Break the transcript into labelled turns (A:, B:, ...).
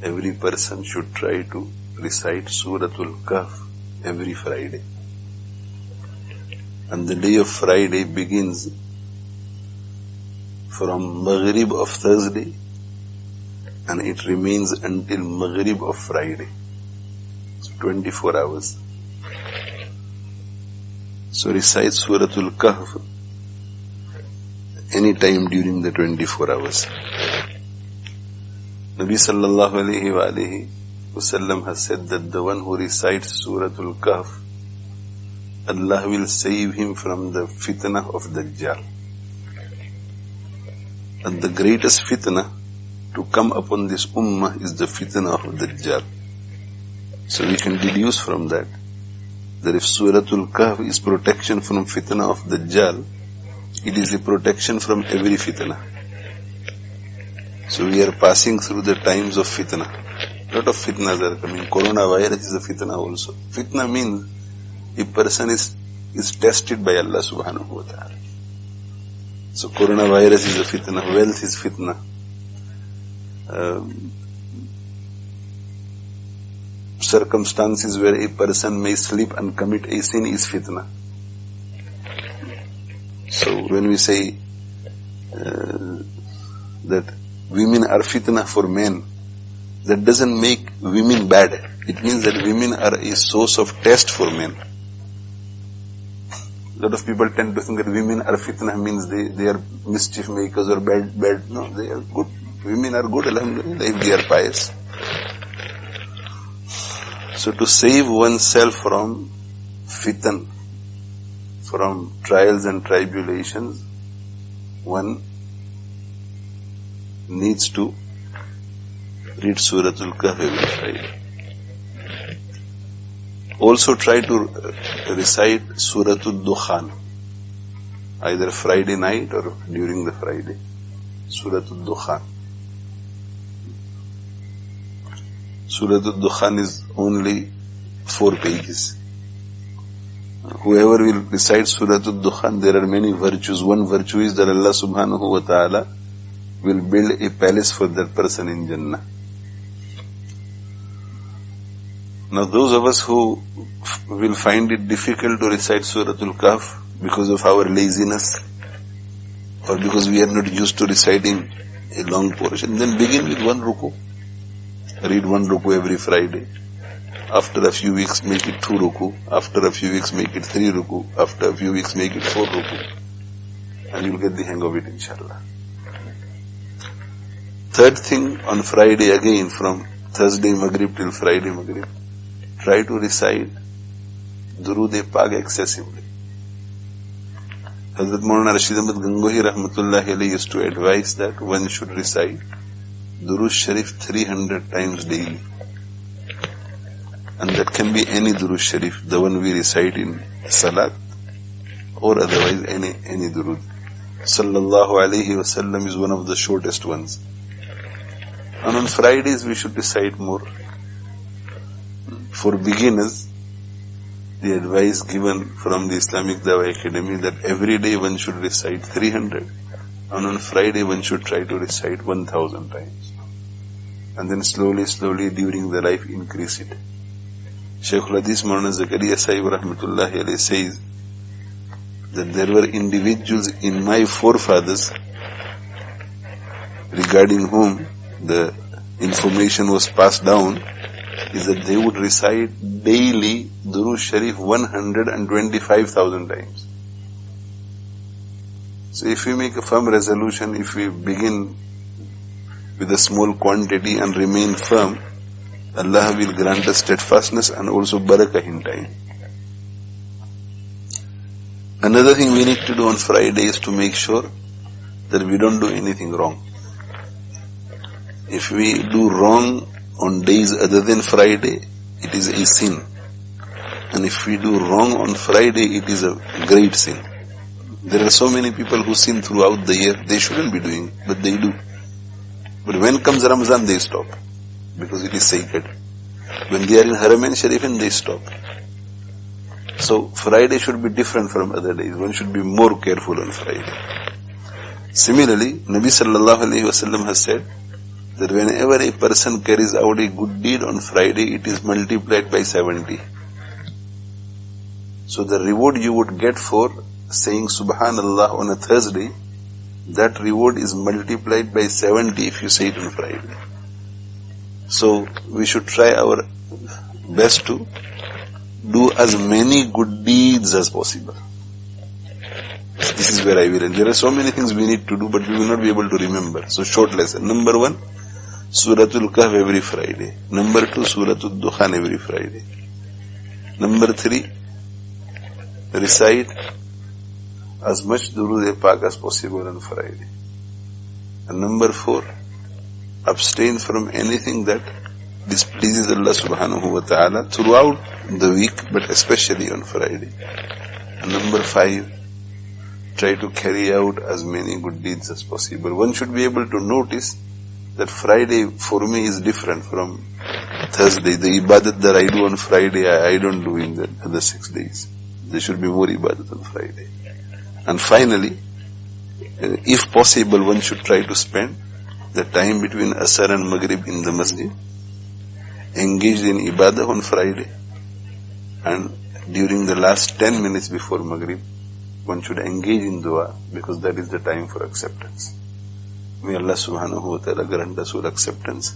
A: every person should try to recite Suratul Kahf every Friday. And the day of Friday begins from Maghrib of Thursday and it remains until Maghrib of Friday. So 24 hours. So recite Suratul Kahf any time during the 24 hours. Nabi sallallahu alayhi wa sallam has said that the one who recites Suratul Kahf, Allah will save him from the fitna of Dajjal. And the greatest fitna to come upon this ummah is the fitna of Dajjal. So we can deduce from that if Suratul Kahf is protection from fitna of Dajjal, it is a protection from every fitna. So we are passing through the times of fitna. A lot of fitnas are coming. Coronavirus is a fitna also. Fitna means a person is tested by Allah subhanahu wa ta'ala. So coronavirus is a fitna, wealth is fitna. Circumstances where a person may slip and commit a sin is fitna. So when we say that women are fitna for men, that doesn't make women bad. It means that women are a source of test for men. A lot of people tend to think that women are fitna means they are mischief makers or bad. No, they are good. Women are good, alhamdulillah, if they are pious. So to save oneself from fitan, from trials and tribulations, one needs to read Suratul Kahf every Friday. Also try to recite Suratul Dukhan, either Friday night or during the Friday. Suratul Dukhan. Suratul Dukhan is only 4 pages. Whoever will recite Suratul Dukhan, there are many virtues. One virtue is that Allah subhanahu wa ta'ala will build a palace for that person in Jannah. Now those of us who will find it difficult to recite Suratul Kahf because of our laziness or because we are not used to reciting a long portion, then begin with 1 ruku. Read 1 ruku every Friday. After a few weeks make it 2 ruku. After a few weeks make it 3 ruku. After a few weeks make it 4 ruku. And you'll get the hang of it, inshallah. Third thing, on Friday again, from Thursday Maghrib till Friday Maghrib, try to recite Durood-e-Pak excessively. Hazrat Maulana Rashid Ahmad Gangohi rahmatullahi alayhi used to advise that one should recite Durood Sharif 300 times daily. And that can be any Durood Sharif, the one we recite in Salat, or otherwise any Durood. Sallallahu alayhi wasallam is one of the shortest ones. And on Fridays we should recite more. For beginners, the advice given from the Islamic Dawah Academy that every day one should recite 300, and on Friday one should try to recite 1000 times. And then slowly during the life increase it. Shaykh al-Hadith Maulana Zakaria Sahib rahmatullahi alayhi says that there were individuals in my forefathers regarding whom the information was passed down, is that they would recite daily Durood Sharif 125,000 times. So if we make a firm resolution, if we begin with a small quantity and remain firm, Allah will grant us steadfastness and also barakah in time. Another thing we need to do on Friday is to make sure that we don't do anything wrong. If we do wrong on days other than Friday, it is a sin. And if we do wrong on Friday, it is a great sin. There are so many people who sin throughout the year. They shouldn't be doing, but they do. But when comes Ramzan, they stop, because it is sacred. When they are in Haramain Sharif, they stop. So Friday should be different from other days. One should be more careful on Friday. Similarly, Nabi sallallahu alayhi wasallam has said that whenever a person carries out a good deed on Friday, it is multiplied by 70. So the reward you would get for saying Subhanallah on a Thursday, that reward is multiplied by 70 if you say it on Friday. So we should try our best to do as many good deeds as possible. This is where I will end. There are so many things we need to do, but we will not be able to remember. So short lesson. Number 1, Suratul Kahf every Friday. Number 2, Suratul Dukhan every Friday. Number 3, recite as much Durood-e-Pak as possible on Friday. And number 4, abstain from anything that displeases Allah subhanahu wa ta'ala throughout the week, but especially on Friday. And number 5, try to carry out as many good deeds as possible. One should be able to notice that Friday for me is different from Thursday. The ibadat that I do on Friday, I don't do in the other 6 days. There should be more ibadat on Friday. And finally, if possible, one should try to spend the time between Asr and Maghrib in the masjid, engaged in ibadah on Friday, and during the last 10 minutes before Maghrib, one should engage in dua, because that is the time for acceptance. May Allah subhanahu wa ta'ala grant us all acceptance.